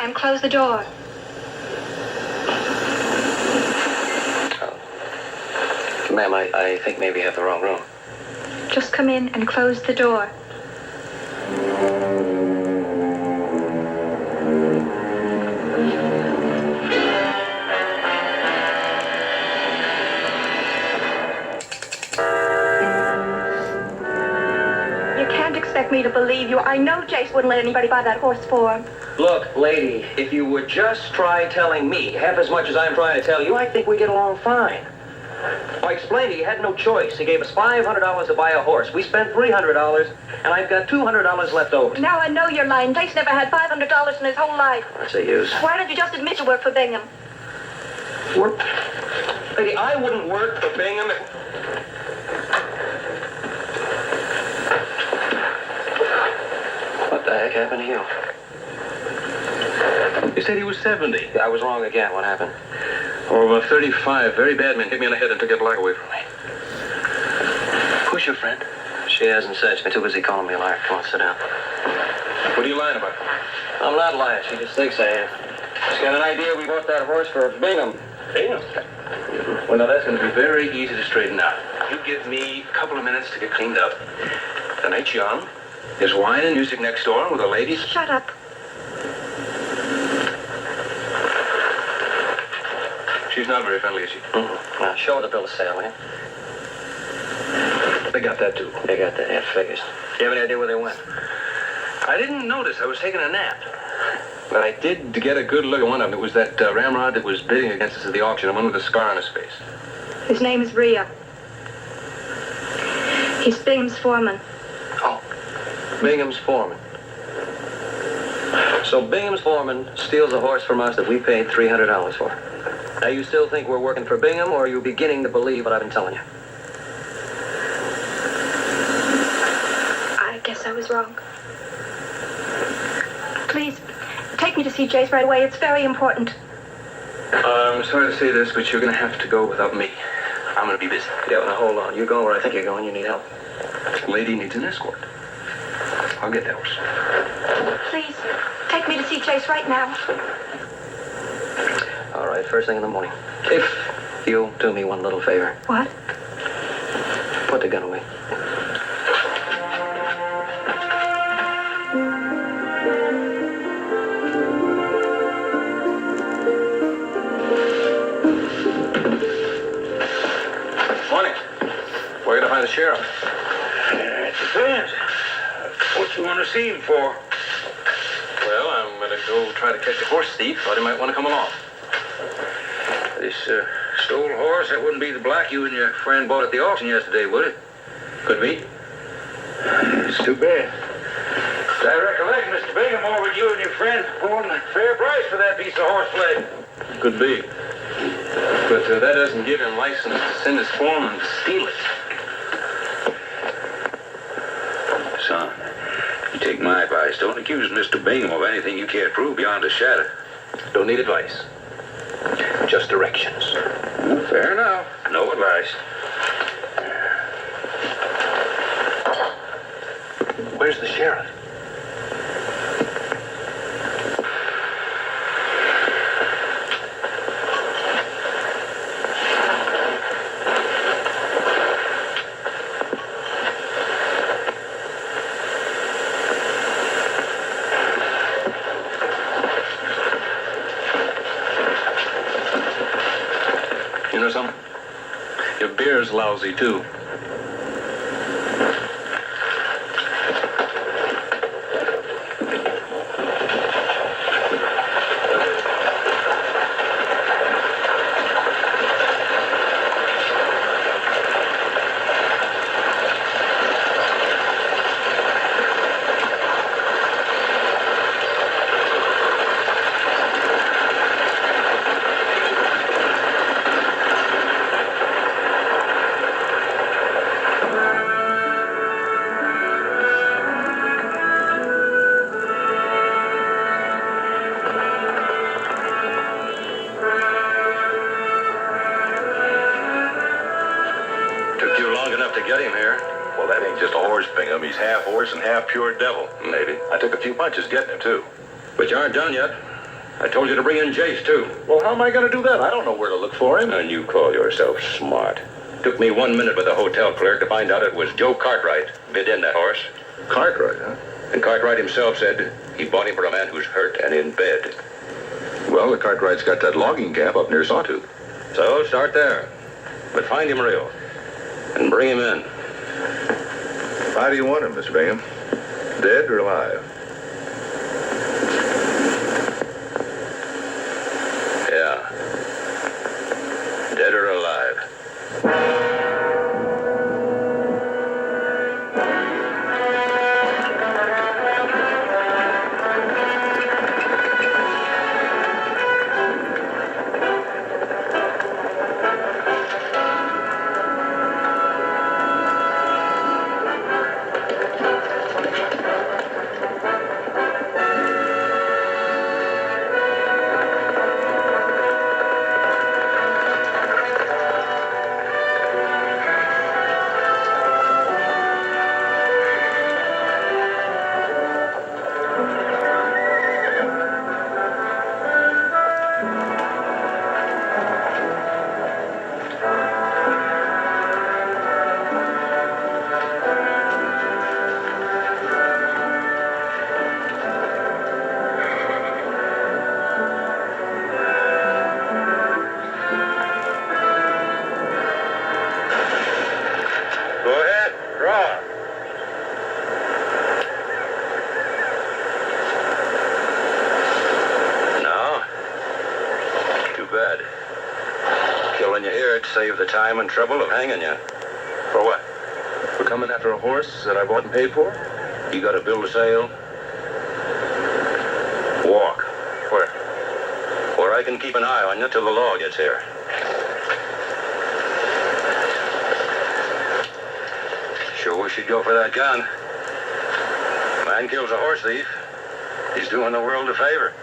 and close the door. Ma'am, I think maybe you have the wrong room. Just come in and close the door. You can't expect me to believe you. I know Jace wouldn't let anybody buy that horse for him. Look, lady, if you would just try telling me half as much as I'm trying to tell you, I think we get along fine. I explained to you, he had no choice. He gave us $500 to buy a horse. We spent $300, and I've got $200 left over. Now I know you're lying. Jace never had $500 in his whole life. What's the use? Why don't you just admit you work for Bingham? Work? Lady, I wouldn't work for Bingham if... What the heck happened to you? You said he was 70. I was wrong again. What happened? Over 35. Very bad men hit me in the head and took that black away from me. Who's your friend? She hasn't said. She's been too busy calling me a liar. Come on, sit down. What are you lying about? I'm not lying. She just thinks I am. She's got an idea we bought that horse for Bingham. Bingham? Well, now, that's going to be very easy to straighten out. You give me a couple of minutes to get cleaned up. The night's young. There's wine and music next door with the ladies. Shut up. She's not very friendly, is she? Mm-hmm. Now, show her the bill of sale, will you? They got that, too. They got that. Yeah, figures. Do you have any idea where they went? I didn't notice. I was taking a nap. But I did get a good look at one of them. It was that ramrod that was bidding against us at the auction, the one with the scar on his face. His name is Rhea. He's Bingham's foreman. Oh, Bingham's foreman. So Bingham's foreman steals a horse from us that we paid $300 for. Now, you still think we're working for Bingham, or are you beginning to believe what I've been telling you? I guess I was wrong. Please, take me to see Jace right away. It's very important. I'm sorry to say this, but you're going to have to go without me. I'm going to be busy. Yeah, now hold on. You're going where I think you're going. You need help. Lady needs an escort. I'll get that horse. Please, take me to see Jace right now. All right, first thing in the morning. If you'll do me one little favor. What? Put the gun away. Morning. Where are you going to find the sheriff? It depends. What you want to see him for? Well, I'm going to go try to catch a horse thief. Thought he might want to come along. This stolen horse, that wouldn't be the black you and your friend bought at the auction yesterday, would it? Could be. It's too bad. As I recollect, Mr. Bingham offered you and your friend won a fair price for that piece of horseflesh. Could be. But that doesn't give him license to send his foreman to steal it. Son, you take my advice. Don't accuse Mr. Bingham of anything you can't prove beyond a shadow. Don't need advice. Just directions. Fair enough. No advice. Where's the sheriff? You know something? Your beer's lousy, too. To get him here. Well, that ain't just a horse, Bingham. He's half horse and half pure devil. Maybe. I took a few punches getting him, too. But you aren't done yet. I told you to bring in Jace, too. Well, how am I going to do that? I don't know where to look for him. And you call yourself smart. Took me 1 minute with the hotel clerk to find out it was Joe Cartwright bid in that horse. Cartwright, huh? And Cartwright himself said he bought him for a man who's hurt and in bed. Well, the Cartwright's got that logging camp up near Sawtooth. So start there. But find him real. And bring him in. How do you want him, Mr. Bingham? Dead or alive? Yeah. Dead or alive. Save the time and trouble of hanging you. For what? For coming after a horse that I bought and paid for? You got a bill to sale? Walk. Where? Where I can keep an eye on you till the law gets here. Sure wish you'd go for that gun. Man kills a horse thief. He's doing the world a favor.